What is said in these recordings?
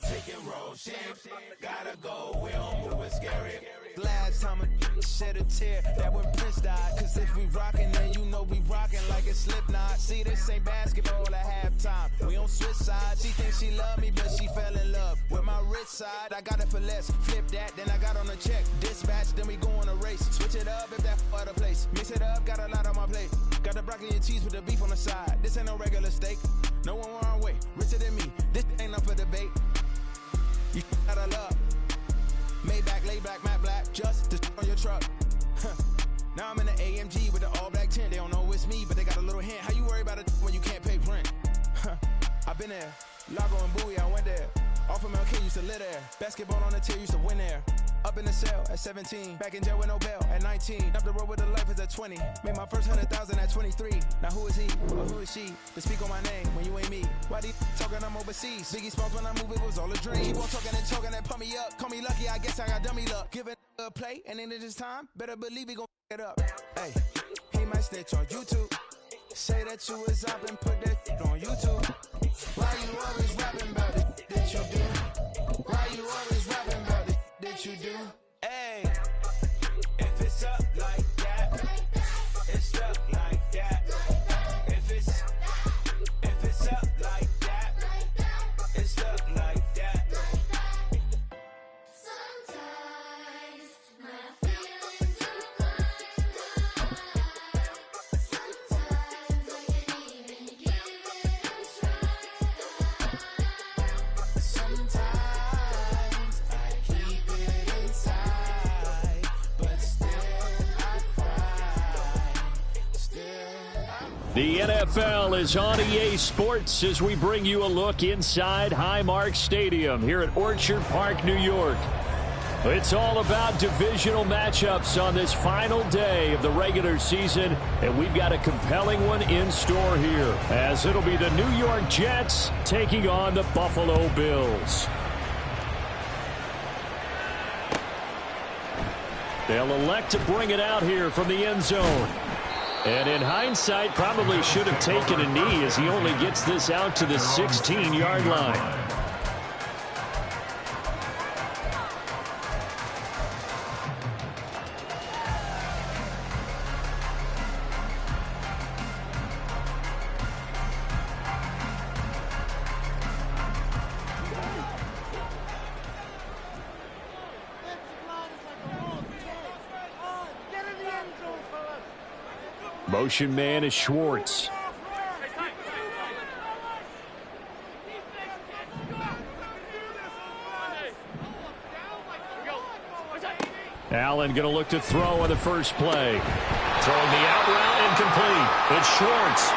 taking road shifts. Gotta go, we don't move it scary. Last time a shed a tear, that when Prince died. Cause if we rockin', then you know we rockin' like a Slipknot. See, this ain't basketball at halftime. We on switch sides. She thinks she love me, but she fell in love with my rich side. I got it for less. Flip that, then I got on a check. Dispatch, then we go on a race. Switch it up if that other place. Mix it up, got a lot on my plate. Got the broccoli and cheese with the beef on the side. This ain't no regular steak. No one wrong way. Richer than me. This ain't up for debate. You gotta love. Maybach, lay back, matte black, just to on your truck. Now I'm in the AMG with the all black tint. They don't know it's me, but they got a little hint. How you worry about it when you can't pay rent? I've been there. Lago and Bowie, I went there. Off of MLK, used to live there. Basketball on the tier, used to win there. Up in the cell at 17. Back in jail with no bail at 19. Up the road with the life is at 20. Made my first 100,000 at 23. Now who is he or who is she to speak on my name when you ain't me? Why these talking I'm overseas? Biggie Smalls when I move it was all a dream. Keep on talking and pump me up. Call me lucky, I guess I got dummy luck. Give it a play and then it is time. Better believe he gon' it up. Hey, he might snitch on YouTube. Say that you was up and put that on YouTube. Why you always rapping about it? Did you do? Why you always rapping about it? Did you do? Hey, if it's up like that, it's up like that. If it's up like that, it's up like that. Sometimes my feelings are blind. Sometimes I can't even give it a try. Sometimes I keep it inside, but still I cry. Still I The NFL is on EA Sports as we bring you a look inside Highmark Stadium here at Orchard Park, New York. It's all about divisional matchups on this final day of the regular season, and we've got a compelling one in store here, as it'll be the New York Jets taking on the Buffalo Bills. They'll elect to bring it out here from the end zone. And in hindsight, probably should have taken a knee as he only gets this out to the 16-yard line. Motion man is Schwartz. Allen going to look to throw on the first play. Throwing the out route incomplete. It's Schwartz.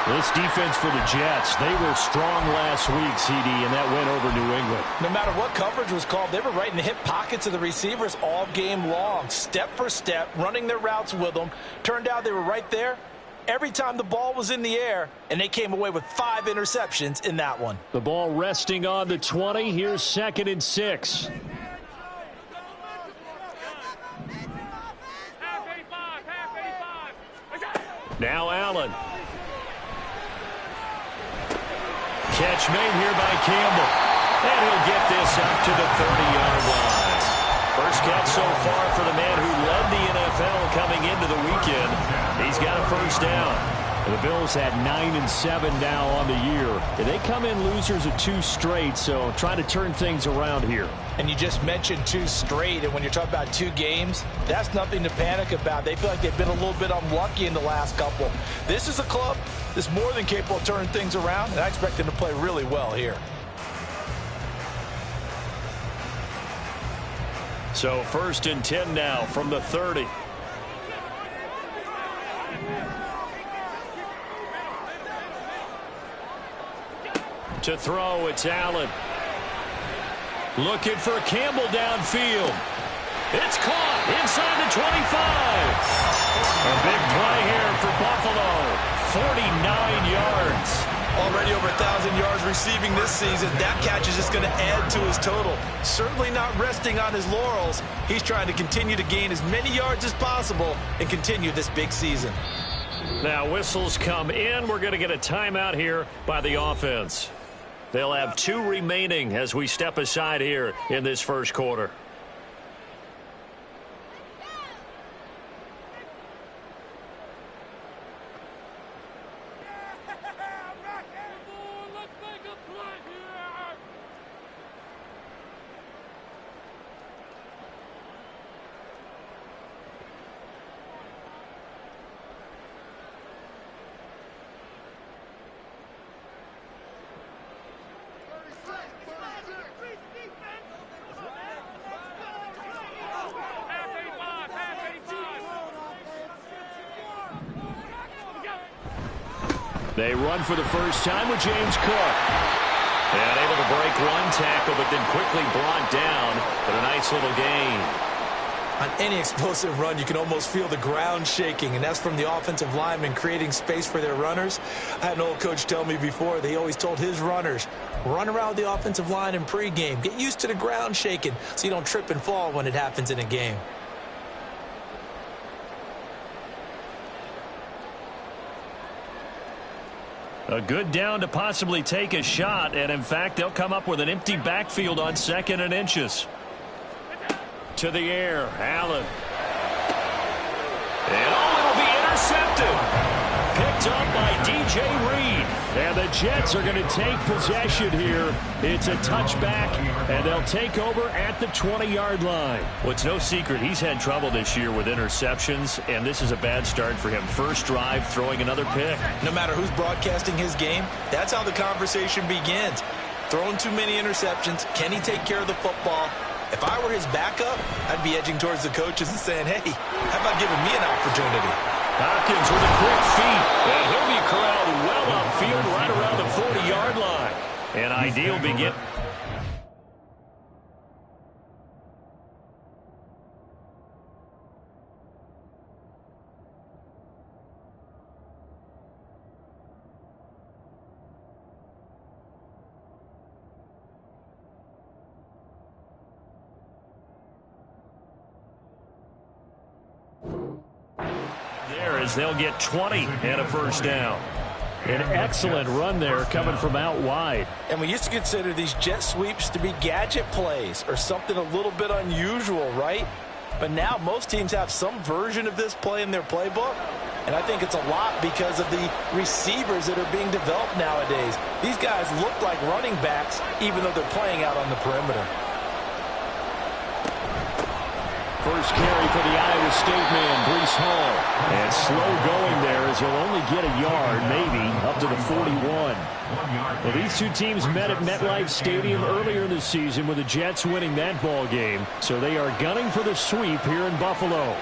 This defense for the Jets, they were strong last week, CD, and that went over New England. No matter what coverage was called, they were right in the hip pockets of the receivers all game long, step for step, running their routes with them. Turned out they were right there every time the ball was in the air, and they came away with 5 interceptions in that one. The ball resting on the 20. Here's 2nd and 6. Now Allen. Catch made here by Campbell. And he'll get this up to the 30-yard line. First catch so far for the man who led the NFL coming into the weekend. He's got a first down. And the Bills had 9-7 now on the year. And they come in losers of 2 straight, so trying to turn things around here. And you just mentioned 2 straight, and when you're talking about 2 games, that's nothing to panic about. They feel like they've been a little bit unlucky in the last couple. This is a club that's more than capable of turning things around, and I expect them to play really well here. So 1st and 10 now from the 30. To throw, it's Allen. Looking for Campbell downfield. It's caught inside the 25. A big play here for Buffalo. 49 yards. Already over 1,000 yards receiving this season. That catch is just going to add to his total. Certainly not resting on his laurels. He's trying to continue to gain as many yards as possible and continue this big season. Now whistles come in. We're going to get a timeout here by the offense. They'll have 2 remaining as we step aside here in this first quarter. They run for the first time with James Cook. And able to break one tackle, but then quickly brought down. But a nice little gain. On any explosive run, you can almost feel the ground shaking, and that's from the offensive linemen creating space for their runners. I had an old coach tell me before, they always told his runners, run around the offensive line in pregame. Get used to the ground shaking so you don't trip and fall when it happens in a game. A good down to possibly take a shot, and in fact, they'll come up with an empty backfield on 2nd and inches. To the air, Allen. And it'll be intercepted. Picked up by DJ Reed. And the Jets are going to take possession here. It's a touchback, and they'll take over at the 20-yard line. Well, it's no secret he's had trouble this year with interceptions, and this is a bad start for him. First drive, throwing another pick. No matter who's broadcasting his game, that's how the conversation begins. Throwing too many interceptions. Can he take care of the football? If I were his backup, I'd be edging towards the coaches and saying, hey, how about giving me an opportunity? Hopkins with a quick feed, and he'll be corralled well upfield right around the 40-yard line. An ideal begin. As they'll get 20 and a first down. An excellent run there coming from out wide. And we used to consider these jet sweeps to be gadget plays or something a little bit unusual, right? But now most teams have some version of this play in their playbook. And I think it's a lot because of the receivers that are being developed nowadays. These guys look like running backs even though they're playing out on the perimeter. First carry for the Iowa State man, Breece Hall. And slow going there as he'll only get a yard, maybe, up to the 41. Well, these two teams met at MetLife Stadium earlier in the season with the Jets winning that ball game. So they are gunning for the sweep here in Buffalo.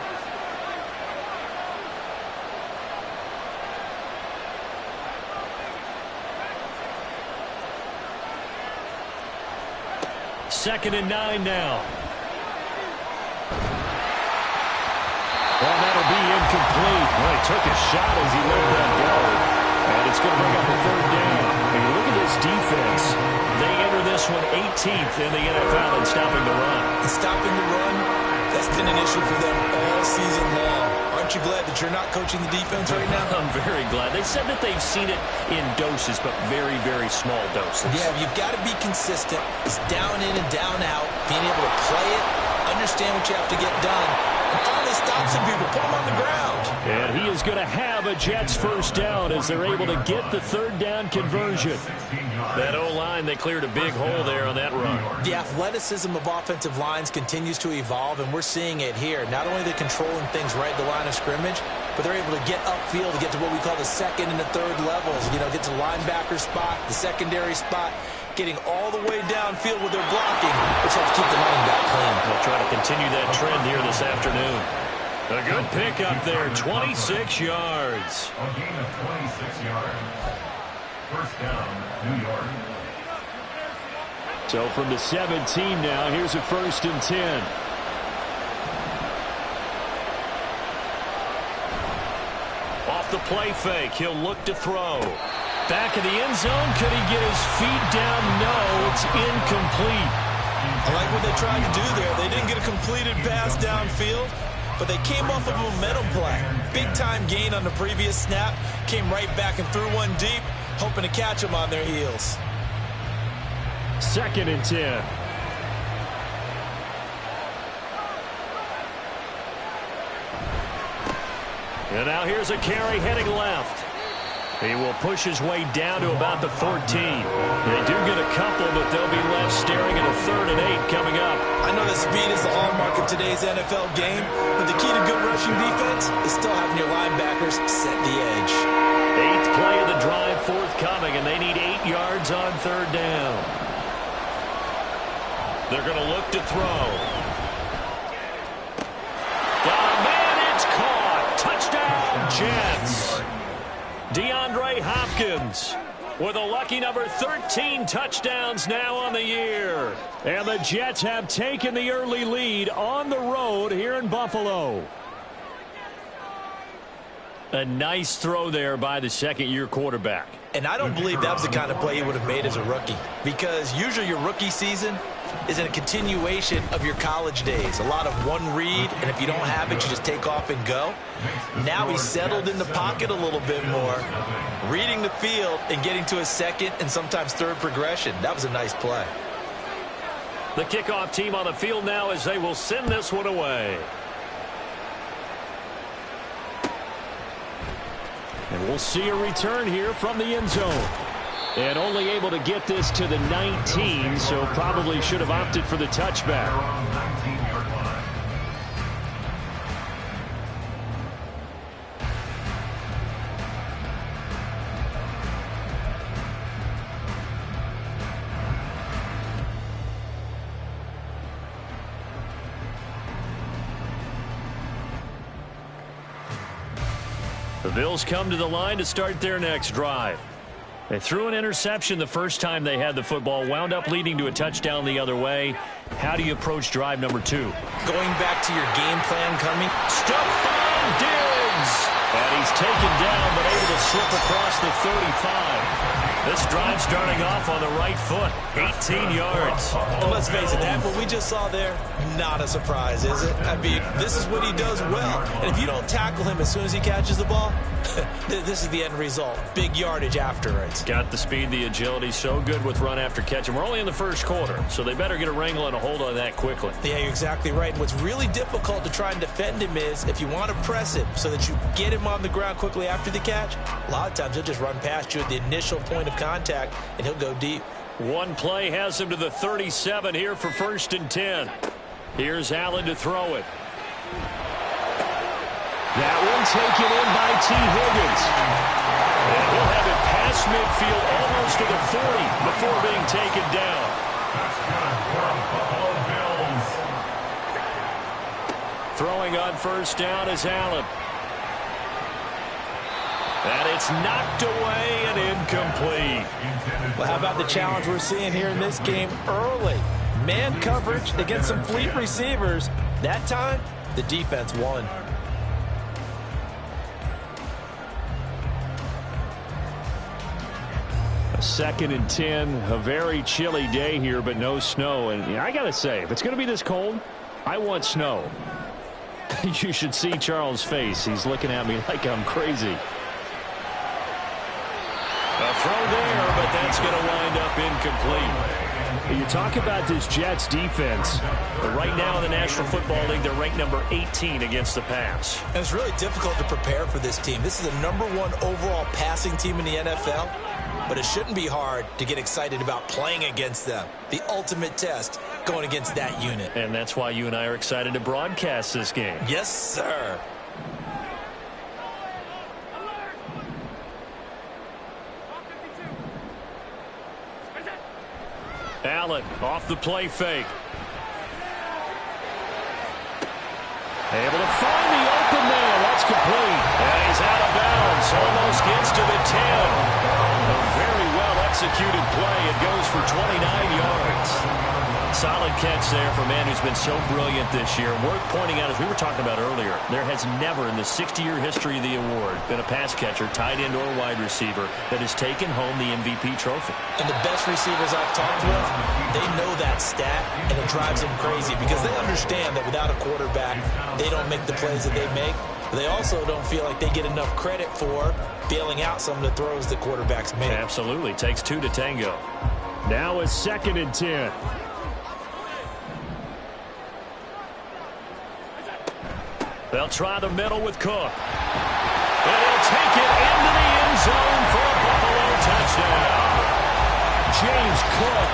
Second and 9 now. Well, that'll be incomplete. Well, he took a shot as he let that go. And it's going to bring up a third down. And look at this defense. They enter this one 18th in the NFL in stopping the run. And stopping the run, that's been an issue for them all season long. Aren't you glad that you're not coaching the defense right now? I'm very glad. They said that they've seen it in doses, but very, very small doses. Yeah, you've got to be consistent. It's down in and down out. Being able to play it, understand what you have to get done, and finally stop some people, put them on the ground. And he is going to have a Jets first down as they're able to get the third down conversion. That O-line, they cleared a big hole there on that run. The athleticism of offensive lines continues to evolve, and we're seeing it here. Not only are they controlling things right at the line of scrimmage, but they're able to get upfield to get to what we call the second and the third levels. You know, get to the linebacker spot, the secondary spot, getting all the way downfield with their blocking, which helps keep the running back clean. They'll try to continue that trend here this afternoon. A good pick up there, 26 yards. A gain of 26 yards. First down, New York. So from the 17 now, here's a 1st and 10. Off the play fake, he'll look to throw. Back of the end zone, could he get his feet down? No, it's incomplete. I like what they tried to do there. They didn't get a completed pass downfield, but they came off of a momentum play. Big-time gain on the previous snap, came right back and threw one deep, hoping to catch them on their heels. 2nd and 10. And now here's a carry heading left. He will push his way down to about the 14. They do get a couple, but they'll be left staring at a 3rd and 8 coming up. I know that speed is the hallmark of today's NFL game, but the key to good rushing defense is still having your linebackers set the edge. 8th play of the drive forthcoming, and they need 8 yards on 3rd down. They're going to look to throw. Got a man, it's caught. Touchdown, Jets. DeAndre Hopkins with a lucky number 13 touchdowns now on the year. And the Jets have taken the early lead on the road here in Buffalo. A nice throw there by the second-year quarterback. And I don't believe that was the kind of play he would have made as a rookie, because usually your rookie season is in a continuation of your college days. A lot of one read, and if you don't have it, you just take off and go. Now he's settled in the pocket a little bit more, reading the field and getting to his 2nd and sometimes 3rd progression. That was a nice play. The kickoff team on the field now as they will send this one away. And we'll see a return here from the end zone. And only able to get this to the 19, so probably should have opted for the touchback. The Bills come to the line to start their next drive. They threw an interception the first time they had the football, wound up leading to a touchdown the other way. How do you approach drive number 2? Going back to your game plan coming. Stephon Diggs! And he's taken down, but able to slip across the 35. This drive starting off on the right foot, 18 yards. And let's face it, that what we just saw there, not a surprise, is it? I mean, this is what he does well. And if you don't tackle him as soon as he catches the ball, this is the end result. Big yardage afterwards. Got the speed, the agility, so good with run after catch. And we're only in the first quarter, so they better get a wrangle and a hold on that quickly. Yeah, you're exactly right. What's really difficult to try and defend him is if you want to press him so that you get him on the ground quickly after the catch, a lot of times he'll just run past you at the initial point of contact, and he'll go deep. One play has him to the 37 here for 1st and 10. Here's Allen to throw it. That one taken in by T. Higgins. And he'll have it past midfield almost to the 40 before being taken down. Throwing on 1st down is Allen. And it's knocked away and incomplete. Well, how about the challenge we're seeing here in this game early? Man coverage against some fleet receivers. That time, the defense won. A 2nd and 10, a very chilly day here, but no snow. And I got to say, if it's going to be this cold, I want snow. You should see Charles' face. He's looking at me like I'm crazy. A throw there, but that's going to wind up incomplete. You talk about this Jets defense. But right now in the National Football League, they're ranked number 18 against the pass. And it's really difficult to prepare for this team. This is the #1 overall passing team in the NFL. But it shouldn't be hard to get excited about playing against them. The ultimate test going against that unit. And that's why you and I are excited to broadcast this game. Yes, sir. Allen off the play fake. Able to find the open man. That's complete. And he's out of bounds. Almost gets to the 10. A very well executed play. It goes for 29 yards. Solid catch there for a man who's been so brilliant this year. Worth pointing out, as we were talking about earlier, there has never in the 60-year history of the award been a pass catcher, tight end, or wide receiver that has taken home the MVP trophy. And the best receivers I've talked with, they know that stat, and it drives them crazy because they understand that without a quarterback, they don't make the plays that they make. But they also don't feel like they get enough credit for bailing out some of the throws the quarterbacks make. Absolutely. Takes two to tango. Now a 2nd and 10. They'll try the middle with Cook. And he'll take it into the end zone for a Buffalo touchdown. James Cook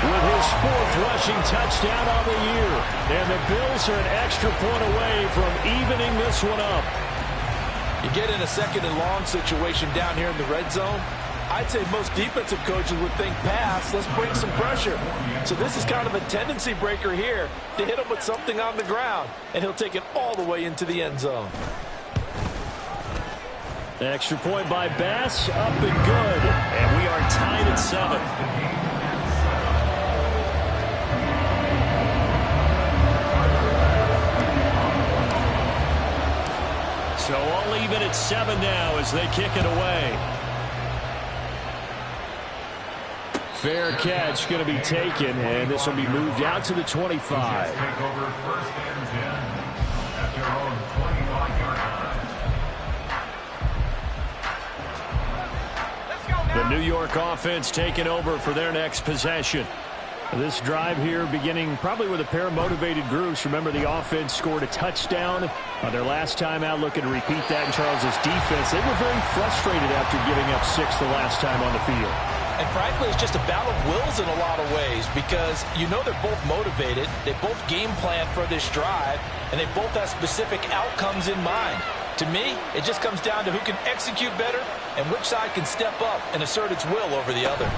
with his 4th rushing touchdown on the year. And the Bills are an extra point away from evening this one up. You get in a 2nd and long situation down here in the red zone, I'd say most defensive coaches would think pass, let's bring some pressure. So this is kind of a tendency breaker here to hit him with something on the ground, and he'll take it all the way into the end zone. Extra point by Bass, up and good. And we are tied at 7. So all even at 7 now as they kick it away. Fair catch going to be taken, and this will be moved out to the 25. Takeover 1st and 10 at their own 25-yard line. The New York offense taking over for their next possession. This drive here beginning probably with a pair of motivated groups. Remember, the offense scored a touchdown on their last time out, looking to repeat that in Charles's defense. They were very frustrated after giving up 6 the last time on the field. And frankly, it's just a battle of wills in a lot of ways because you know they're both motivated, they both game plan for this drive, and they both have specific outcomes in mind. To me, it just comes down to who can execute better and which side can step up and assert its will over the other.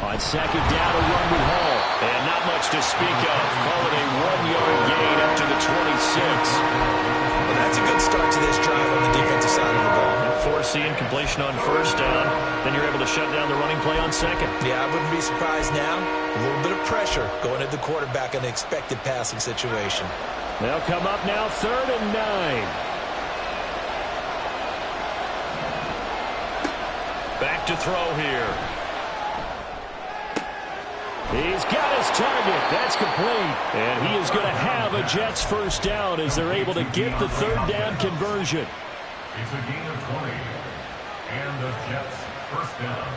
On 2nd down, a run with Hall. And not much to speak of. Call it a 1-yard gain up to the 26. Well, that's a good start to this drive on the defensive side of the ball. Forcing completion on 1st down. Then you're able to shut down the running play on 2nd. Yeah, I wouldn't be surprised now. A little bit of pressure going at the quarterback in an expected passing situation. They'll come up now 3rd and 9. Back to throw here. He's got his target. That's complete. And he is going to have a Jets 1st down as they're able to get the 3rd down conversion. It's a gain of 20. And the Jets 1st down.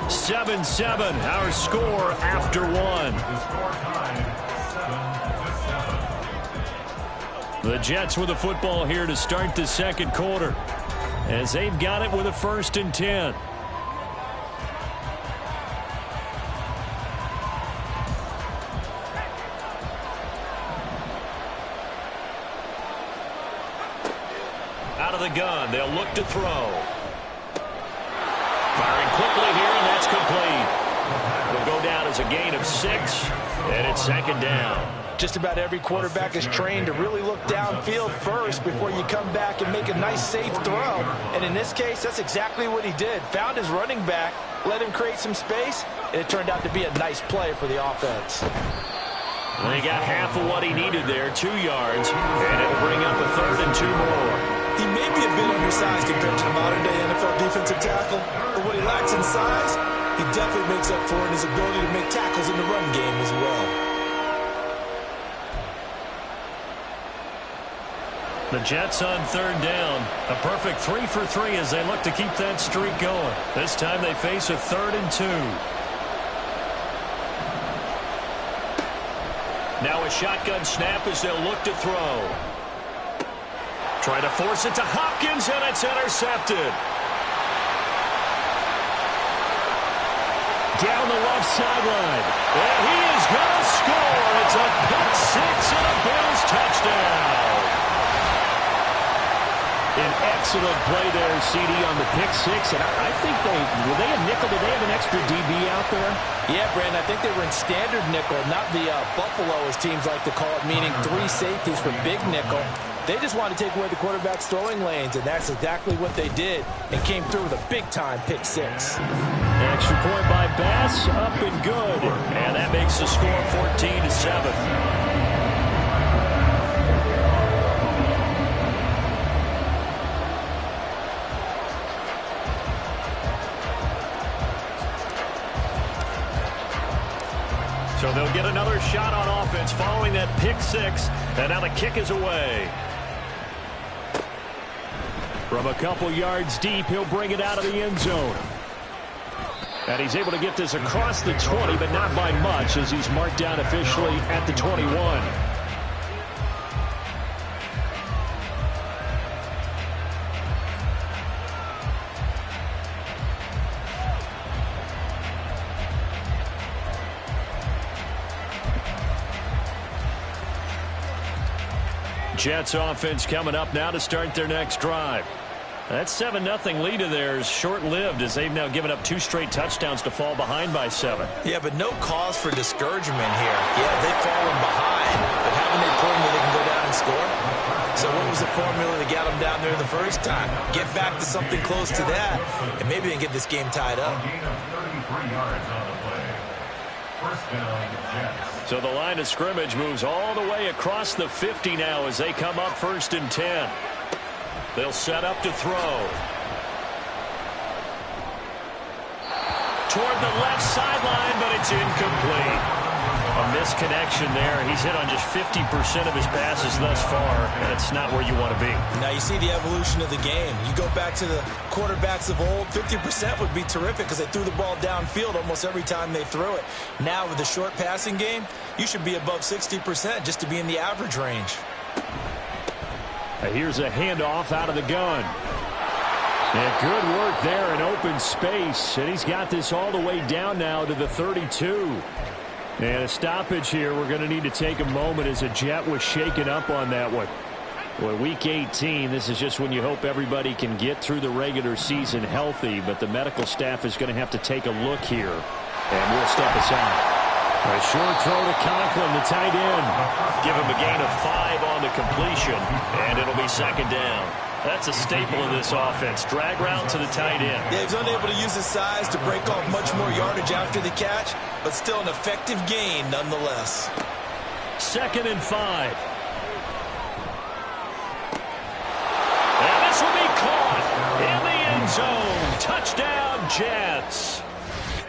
(7-7), our score after 1. The score tied 7-7. The Jets with the football here to start the 2nd quarter, as they've got it with a 1st and 10. Out of the gun, they'll look to throw. Firing quickly here, and that's complete. Will go down as a gain of 6, and it's 2nd down. Just about every quarterback is trained to really look downfield first before you come back and make a nice, safe throw. And in this case, that's exactly what he did. Found his running back, let him create some space, and it turned out to be a nice play for the offense. Well, he got half of what he needed there, 2 yards, and it'll bring up a 3rd and 2 more. He may be a bit undersized compared to the modern-day NFL defensive tackle, but what he lacks in size, he definitely makes up for in his ability to make tackles in the run game as well. The Jets on 3rd down. A perfect 3 for 3 as they look to keep that streak going. This time they face a 3rd and 2. Now a shotgun snap as they'll look to throw. Try to force it to Hopkins, and it's intercepted. Down the left sideline. And he is going to score. It's a pick 6 and a Bills touchdown. An excellent play there, CD, on the pick 6. And I think were they a nickel? Did they have an extra DB out there? Yeah, Brandon, I think they were in standard nickel, not the Buffalo, as teams like to call it, meaning 3 safeties for big nickel. They just wanted to take away the quarterback's throwing lanes, and that's exactly what they did, and came through with a big-time pick 6. Extra point by Bass, up and good. And that makes the score 14-7. So they'll get another shot on offense following that pick 6, and now the kick is away. From a couple yards deep, he'll bring it out of the end zone. And he's able to get this across the 20, but not by much, as he's marked down officially at the 21. Jets offense coming up now to start their next drive. That 7-0 lead of theirs short-lived, as they've now given up 2 straight touchdowns to fall behind by 7. Yeah, but no cause for discouragement here. Yeah, they've fallen behind, but haven't they proven that they can go down and score? So what was the formula that got them down there the first time? Get back to something close to that, and maybe they can get this game tied up. A gain of 33 yards on the play. First down, Jets. So the line of scrimmage moves all the way across the 50 now as they come up 1st and 10. They'll set up to throw. Toward the left sideline, but it's incomplete. A misconnection there. He's hit on just 50% of his passes thus far, and it's not where you want to be. Now you see the evolution of the game. You go back to the quarterbacks of old, 50% would be terrific because they threw the ball downfield almost every time they threw it. Now with the short passing game, you should be above 60% just to be in the average range. Here's a handoff out of the gun. And good work there in open space. And he's got this all the way down now to the 32. And a stoppage here. We're going to need to take a moment as a Jet was shaken up on that one. Well, week 18, this is just when you hope everybody can get through the regular season healthy. But the medical staff is going to have to take a look here. And we'll step aside. A short throw to Conklin, the tight end. Give him a gain of 5 on the completion, and it'll be 2nd down. That's a staple of this offense. Drag route to the tight end. Yeah, he's unable to use his size to break off much more yardage after the catch, but still an effective gain nonetheless. 2nd and 5. And this will be caught in the end zone. Touchdown, Jets.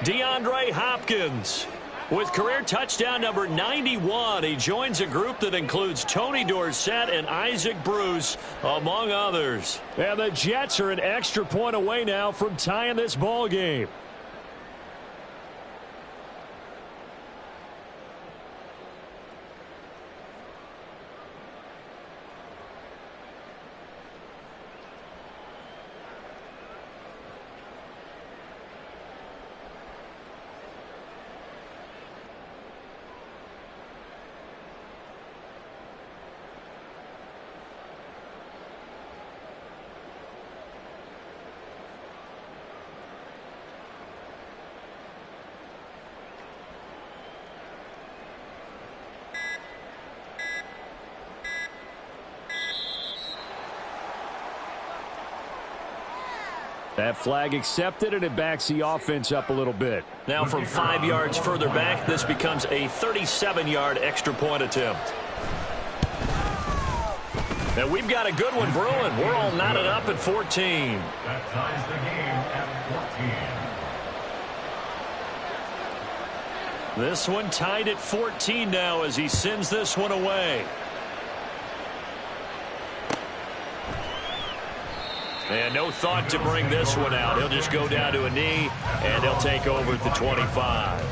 DeAndre Hopkins with career touchdown number 91. He joins a group that includes Tony Dorsett and Isaac Bruce, among others. And the Jets are an extra point away now from tying this ball game. That flag accepted, and it backs the offense up a little bit. Now from 5 yards further back, this becomes a 37-yard extra point attempt. And we've got a good one brewing. We're all knotted up at 14. That ties the game at 14. This one tied at 14 now as he sends this one away. And no thought to bring this one out. He'll just go down to a knee, and they'll take over at the 25.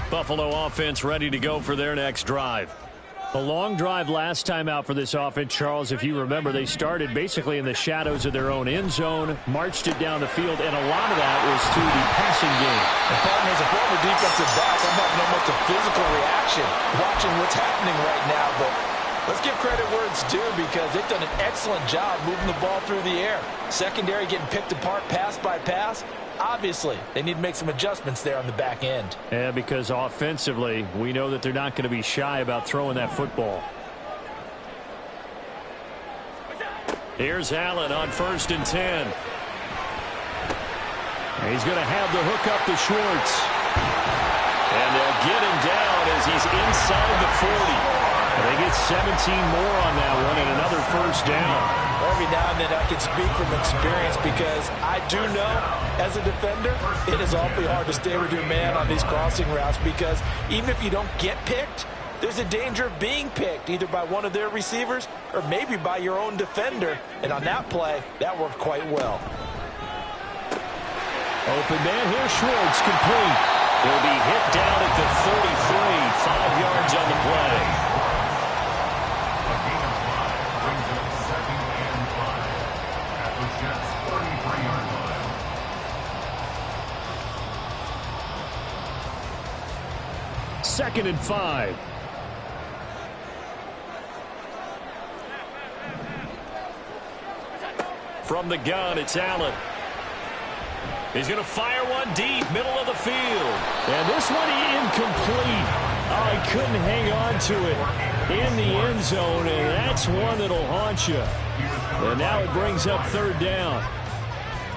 Buffalo offense ready to go for their next drive. A long drive last time out for this offense, Charles. If you remember, they started basically in the shadows of their own end zone, marched it down the field, and a lot of that was through the passing game. And partner, as a former defensive back, I'm having almost a physical reaction watching what's happening right now. But let's give credit where it's due because they've done an excellent job moving the ball through the air. Secondary getting picked apart pass by pass. Obviously, they need to make some adjustments there on the back end. Yeah, because offensively, we know that they're not going to be shy about throwing that football. Here's Allen on 1st and 10. He's going to have the hook up to Schwartz. And they'll get him down as he's inside the 40. They get 17 more on that one and another first down. Every now and then I can speak from experience because I do know as a defender it is awfully hard to stay with your man on these crossing routes because even if you don't get picked, there's a danger of being picked either by one of their receivers or maybe by your own defender. And on that play, that worked quite well. Open man here, Schwartz, complete. He'll be hit down at the 33, 5 yards on the play. Second and 5. From the gun, it's Allen. He's going to fire one deep, middle of the field. And this one incomplete. Oh, he couldn't hang on to it in the end zone, and that's one that'll haunt you. And now it brings up third down.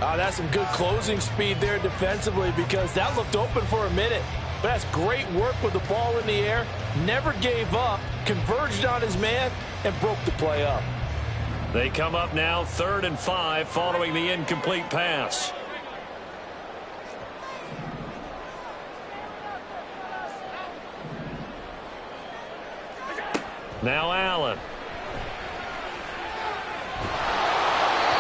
That's some good closing speed there defensively because that looked open for a minute. But that's great work with the ball in the air. Never gave up, converged on his man, and broke the play up. They come up now 3rd and 5 following the incomplete pass. Now Allen.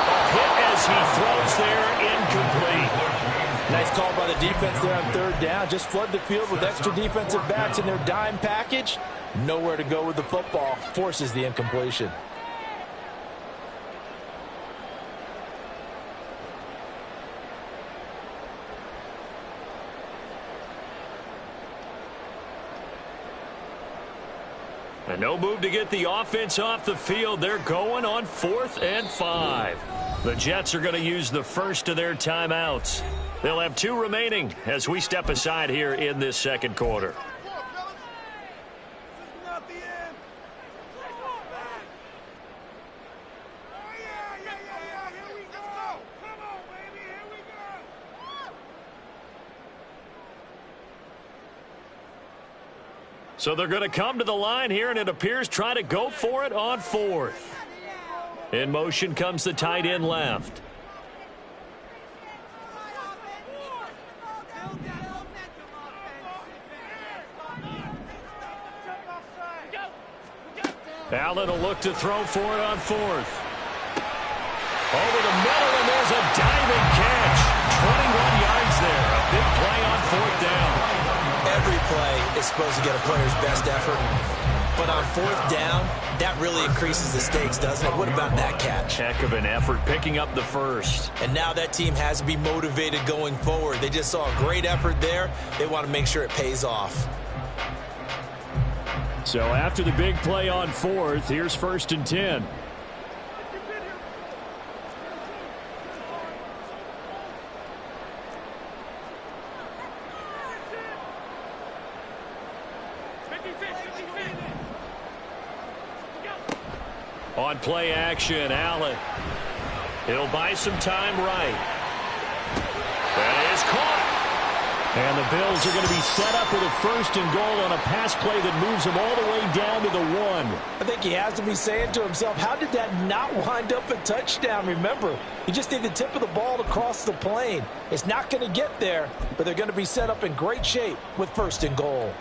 A hit as he throws there, incomplete. Nice call by the defense there on 3rd down. Just flood the field with extra defensive backs in their dime package. Nowhere to go with the football. Forces the incompletion. And no move to get the offense off the field. They're going on 4th and 5. The Jets are going to use the first of their timeouts. They'll have 2 remaining as we step aside here in this second quarter. So they're going to come to the line here, and it appears try to go for it on 4th. In motion comes the tight end left. Allen will look to throw for it on 4th. Over the middle, and there's a diving catch. 21 yards there. A big play on 4th down. Every play is supposed to get a player's best effort. But on 4th down, that really increases the stakes, doesn't it? What about that catch? Heck of an effort picking up the first. And now that team has to be motivated going forward. They just saw a great effort there. They want to make sure it pays off. So after the big play on 4th, here's 1st and 10. On play action, Allen. He'll buy some time right. That is caught. And the Bills are going to be set up with a 1st and goal on a pass play that moves them all the way down to the 1. I think he has to be saying to himself, how did that not wind up a touchdown? Remember, you just need the tip of the ball to cross the plane. It's not going to get there, but they're going to be set up in great shape with 1st and goal.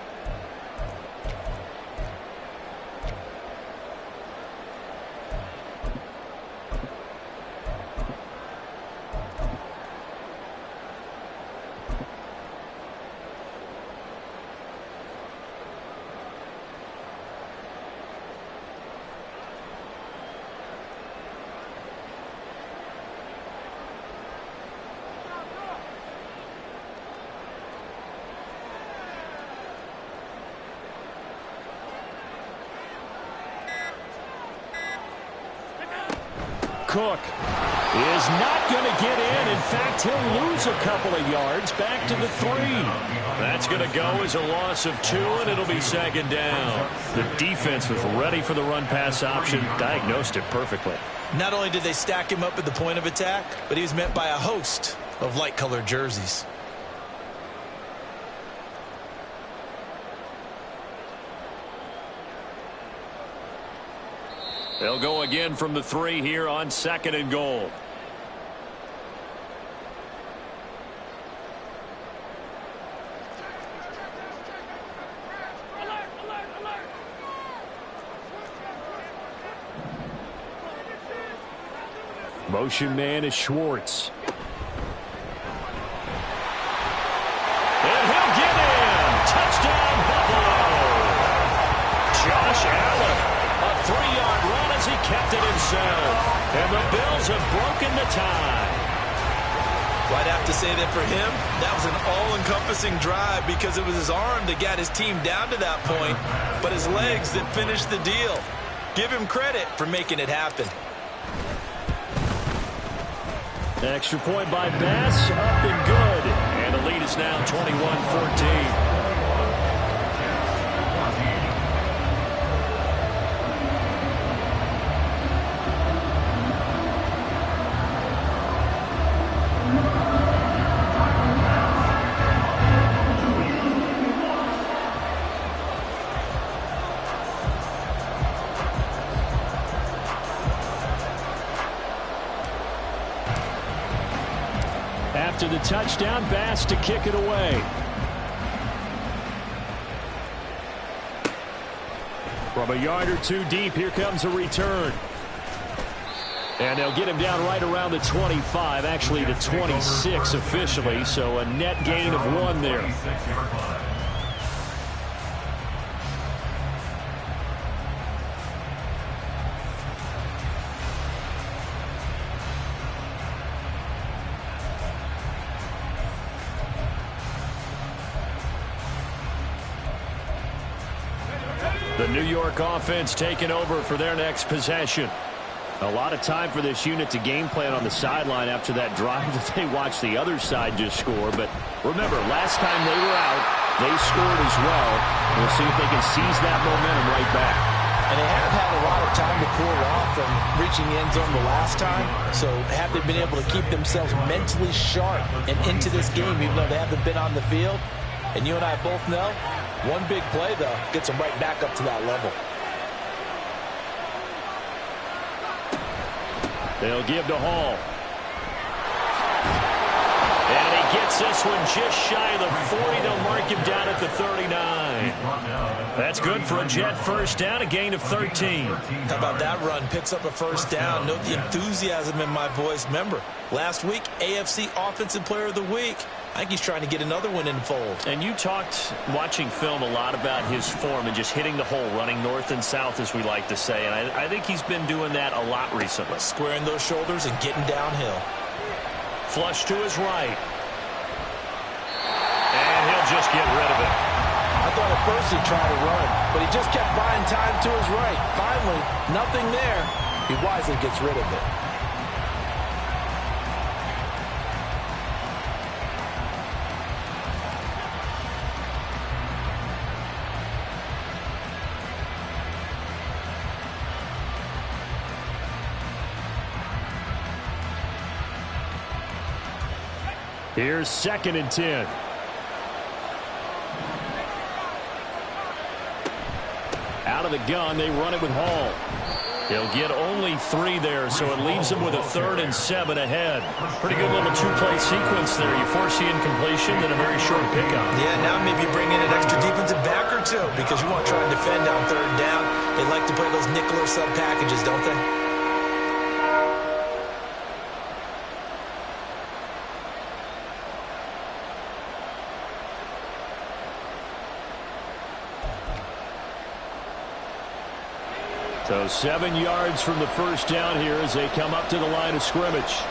Cook is not going to get in. In fact, he'll lose a couple of yards back to the 3. That's going to go as a loss of 2, and it'll be 2nd down. The defense was ready for the run-pass option, diagnosed it perfectly. Not only did they stack him up at the point of attack, but he was met by a host of light-colored jerseys. They'll go again from the 3 here on 2nd and goal. Motion man is Schwartz. And he'll get in. Touchdown, Buffalo. Josh Allen. A 3-yard run as he kept it himself. And the Bills have broken the tie. Well, I'd have to say that for him, that was an all-encompassing drive because it was his arm that got his team down to that point, but his legs that finished the deal. Give him credit for making it happen. Extra point by Bass, up and good. And the lead is now 21-14. After the touchdown, Bass to kick it away. From a yard or 2 deep, here comes a return. And they'll get him down right around the 25, actually the 26 officially, so a net gain of 1 there. The New York offense taking over for their next possession. A lot of time for this unit to game plan on the sideline after that drive that they watched the other side just score. But remember, last time they were out, they scored as well. We'll see if they can seize that momentum right back. And they haven't had a lot of time to cool off from reaching the end zone the last time. So have they been able to keep themselves mentally sharp and into this game, even though they haven't been on the field? And you and I both know, one big play, though, gets them right back up to that level. They'll give to Hall. And he gets this one just shy of the 40. They'll mark him down at the 39. That's good for a Jet first down, a gain of 13. How about that run? Picks up a first down. Note the enthusiasm in my voice. Remember, last week, AFC Offensive Player of the Week. I think he's trying to get another one in the fold. And you talked, watching film, a lot about his form and just hitting the hole, running north and south, as we like to say. And I think he's been doing that a lot recently. Squaring those shoulders and getting downhill. Flush to his right. And he'll just get rid of it. I thought at first he'd try to run, but he just kept buying time to his right. Finally, nothing there. He wisely gets rid of it. Here's 2nd and 10. Out of the gun, they run it with Hall. He'll get only 3 there, so it leaves him with a 3rd and 7 ahead. Pretty good little 2-play sequence there. You force the incompletion, then a very short pickup. Yeah, now maybe bring in an extra defensive back or 2 because you want to try and defend on 3rd down. They like to play those nickel or sub packages, don't they? So 7 yards from the first down here as they come up to the line of scrimmage.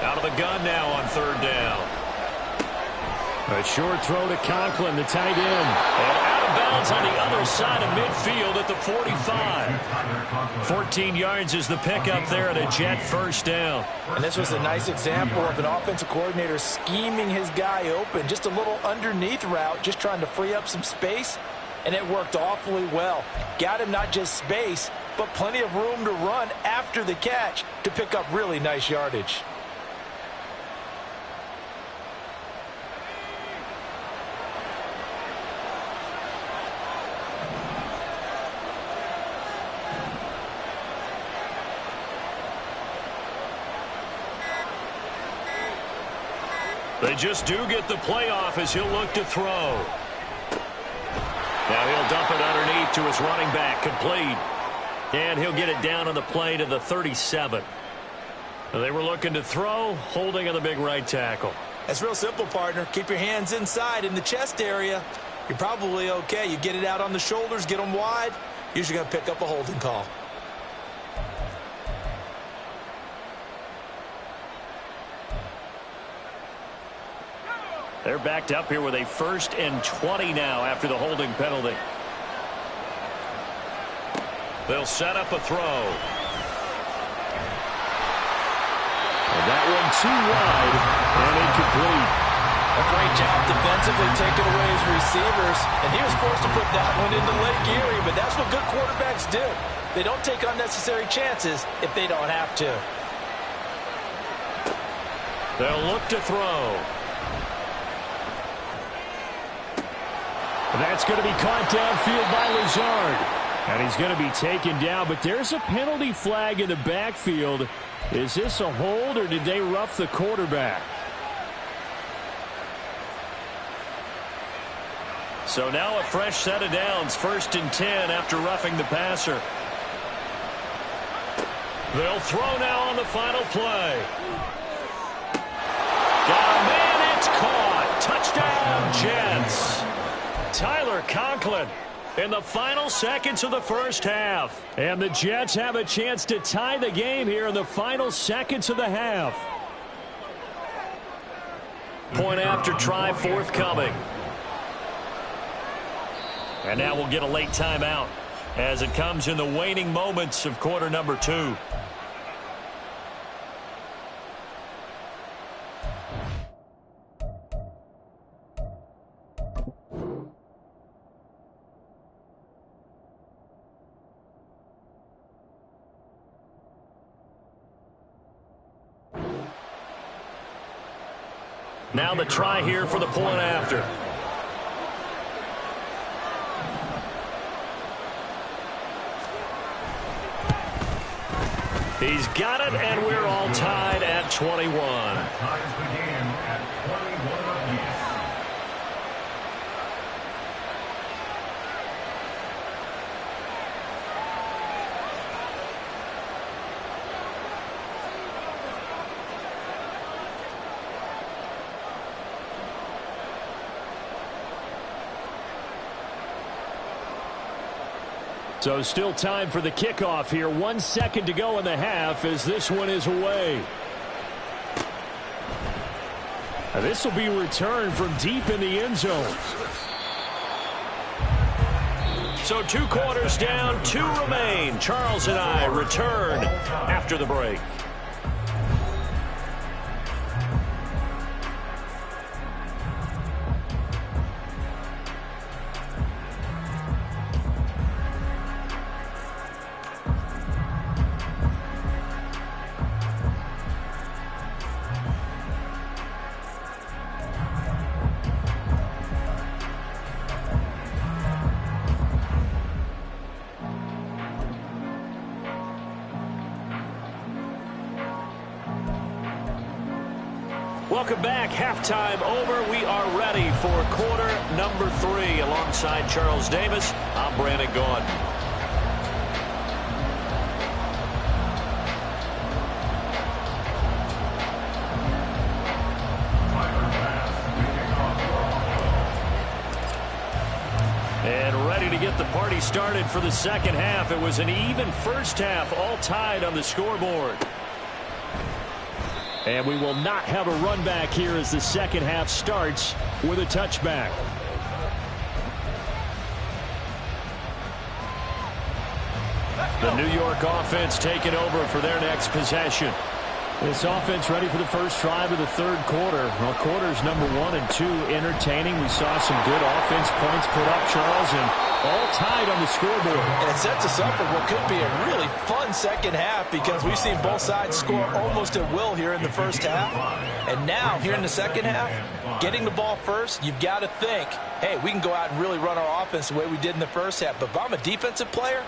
Out of the gun now on 3rd down. A short throw to Conklin, the tight end. And out of bounds on the other side of midfield at the 45. 14 yards is the pickup there at a Jet first down. And this was a nice example of an offensive coordinator scheming his guy open. Just a little underneath route, just trying to free up some space. And it worked awfully well. Got him not just space, but plenty of room to run after the catch to pick up really nice yardage. They just do get the play off as he'll look to throw. Now he'll dump it underneath to his running back, complete. And he'll get it down on the play to the 37. They were looking to throw, holding on the big right tackle. That's real simple, partner. Keep your hands inside in the chest area. You're probably okay. You get it out on the shoulders, get them wide. Usually going to pick up a holding call. They're backed up here with a 1st and 20 now after the holding penalty. They'll set up a throw. And that one too wide and incomplete. A great job defensively taking away his receivers, and he was forced to put that one into Lake Erie, but that's what good quarterbacks do. They don't take unnecessary chances if they don't have to. They'll look to throw. That's going to be caught downfield by Lazard. And he's going to be taken down, but there's a penalty flag in the backfield. Is this a hold, or did they rough the quarterback? So now a fresh set of downs, 1st and 10 after roughing the passer. They'll throw now on the final play. Got a man, it's caught. Touchdown, Jets. Tyler Conklin in the final seconds of the first half. And the Jets have a chance to tie the game here in the final seconds of the half. Point after try forthcoming. And now we'll get a late timeout as it comes in the waning moments of quarter number 2. Now the try here for the point after. He's got it, and we're all tied at 21. Ties the game at 21 apiece. So still time for the kickoff here. 1 second to go in the half as this one is away. And this will be returned from deep in the end zone. So 2 quarters down, 2 remain. Charles and I return after the break. Welcome back. Halftime over. We are ready for quarter number 3. Alongside Charles Davis, I'm Brandon Gaudin. And ready to get the party started for the second half. It was an even first half, all tied on the scoreboard. And we will not have a run back here as the second half starts with a touchback. The New York offense taking over for their next possession. This offense ready for the first drive of the third quarter. Well, quarters number 1 and 2 entertaining. We saw some good offense points put up, Charles, and all tied on the scoreboard. And it sets us up for what could be a really fun second half because we've seen both sides score almost at will here in the first half. And now, here in the second half, getting the ball first, you've got to think, hey, we can go out and really run our offense the way we did in the first half. But if I'm a defensive player,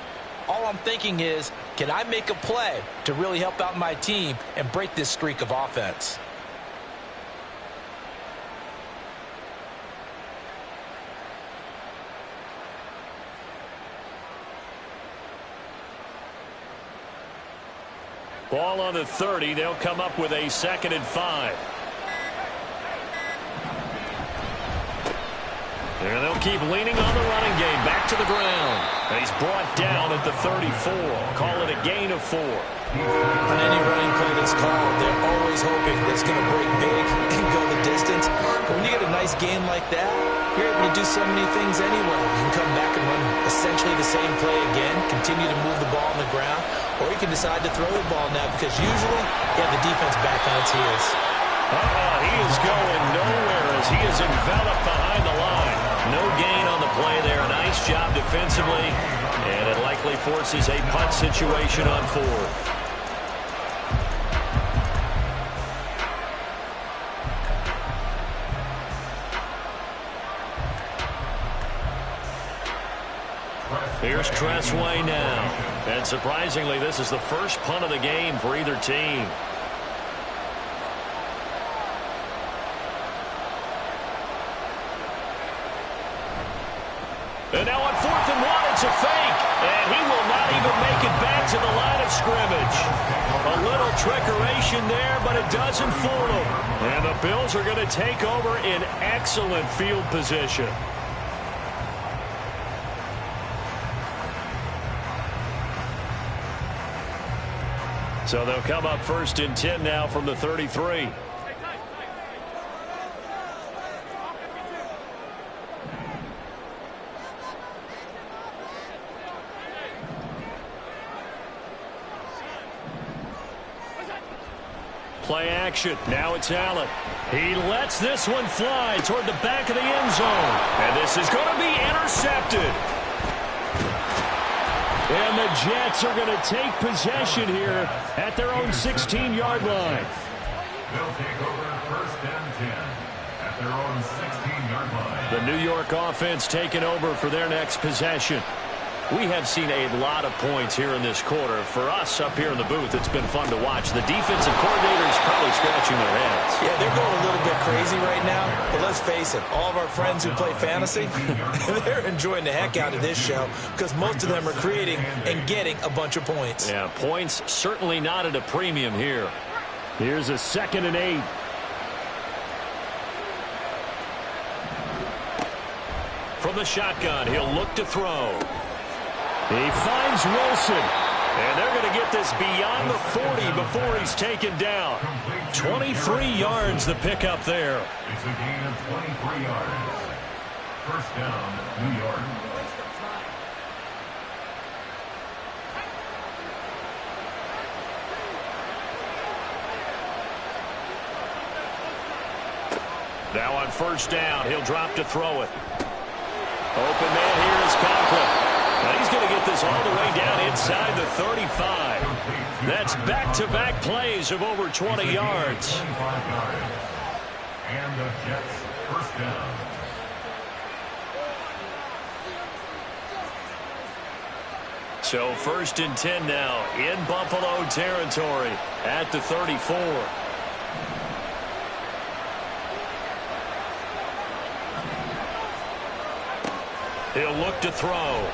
all I'm thinking is, can I make a play to really help out my team and break this streak of offense? Ball on the 30. They'll come up with a 2nd and 5. And they'll keep leaning on the running game. Back to the ground. And he's brought down at the 34. Call it a gain of 4. On any running play that's called, they're always hoping that it's going to break big and go the distance. But when you get a nice game like that, you're able to do so many things anyway. You can come back and run essentially the same play again, continue to move the ball on the ground, or you can decide to throw the ball now because usually you have the defense back on its heels. He is going nowhere as he is enveloped behind the line. No gain on the play there. A nice job defensively, and it likely forces a punt situation on 4th. Here's Tressway now. And surprisingly, this is the first punt of the game for either team. And now on 4th and 1, it's a fake. And he will not even make it back to the line of scrimmage. A little trickeration there, but it doesn't fool him. And the Bills are going to take over in excellent field position. So they'll come up 1st and 10 now from the 33. Play action. Now it's Allen. He lets this one fly toward the back of the end zone. And this is going to be intercepted. And the Jets are going to take possession here at their own 16-yard line. They'll take over 1st and 10 at their own 16-yard line. The New York offense taking over for their next possession. We have seen a lot of points here in this quarter. For us up here in the booth, it's been fun to watch. The defensive coordinators probably scratching their heads. Yeah, they're going a little bit crazy right now. But let's face it, all of our friends who play fantasy, they're enjoying the heck out of this show because most of them are creating and getting a bunch of points. Yeah, points certainly not at a premium here. Here's a 2nd and 8. From the shotgun, he'll look to throw. He finds Wilson, and they're going to get this beyond the 40 before he's taken down. 23 yards the pickup there. It's a gain of 23 yards. 1st down, New York. Now on 1st down, he'll drop to throw it. Open man here is Conklin. Now he's going to get this all the way down inside the 35. That's back-to-back plays of over 20 yards. 25 yards. And the Jets 1st down. So 1st and 10 now in Buffalo territory at the 34. He'll look to throw.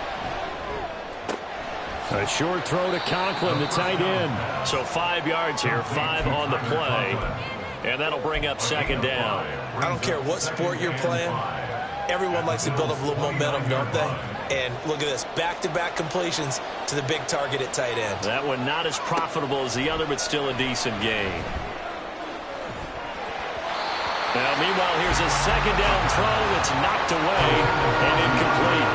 A short throw to Conklin, the tight end. So 5 yards here, 5 on the play. And that'll bring up 2nd down. I don't care what sport you're playing. Everyone likes to build up a little momentum, don't they? And look at this, back-to-back completions to the big target at tight end. That one not as profitable as the other, but still a decent gain. Now, meanwhile, here's a 2nd down throw that's knocked away and incomplete.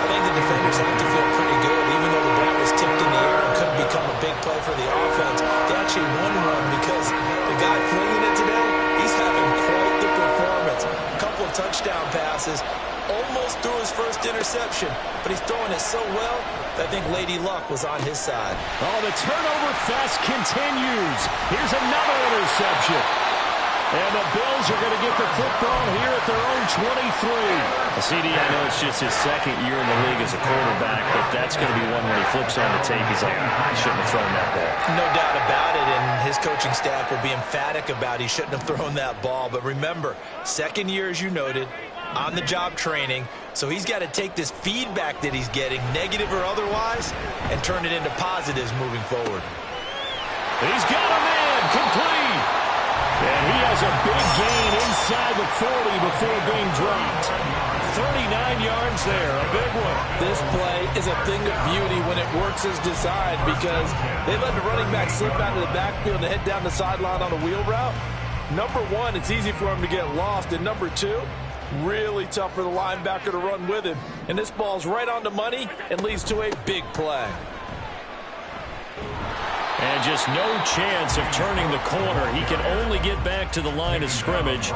I think the defenders have to feel pretty good. Even though the ball was tipped in the air and could have become a big play for the offense, they actually won one because the guy flinging it today, he's having quite the performance. A couple of touchdown passes, almost threw his first interception, but he's throwing it so well that I think Lady Luck was on his side. Oh, the turnover fest continues. Here's another interception. And the Bills are going to get the football here at their own 23. CD, I know it's just his second year in the league as a quarterback, but that's going to be one when he flips on the tape. He's like, I shouldn't have thrown that ball. No doubt about it, and his coaching staff will be emphatic about he shouldn't have thrown that ball. But remember, second year, as you noted, on-the-job training, so he's got to take this feedback that he's getting, negative or otherwise, and turn it into positives moving forward. He's got a man complete. And he has a big gain inside the 40 before being dropped. 39 yards there, a big one. This play is a thing of beauty when it works as designed because they let the running back slip out of the backfield and head down the sideline on a wheel route. Number one, it's easy for him to get lost. And number two, really tough for the linebacker to run with him. And this ball's right on the money and leads to a big play. And just no chance of turning the corner. He can only get back to the line of scrimmage.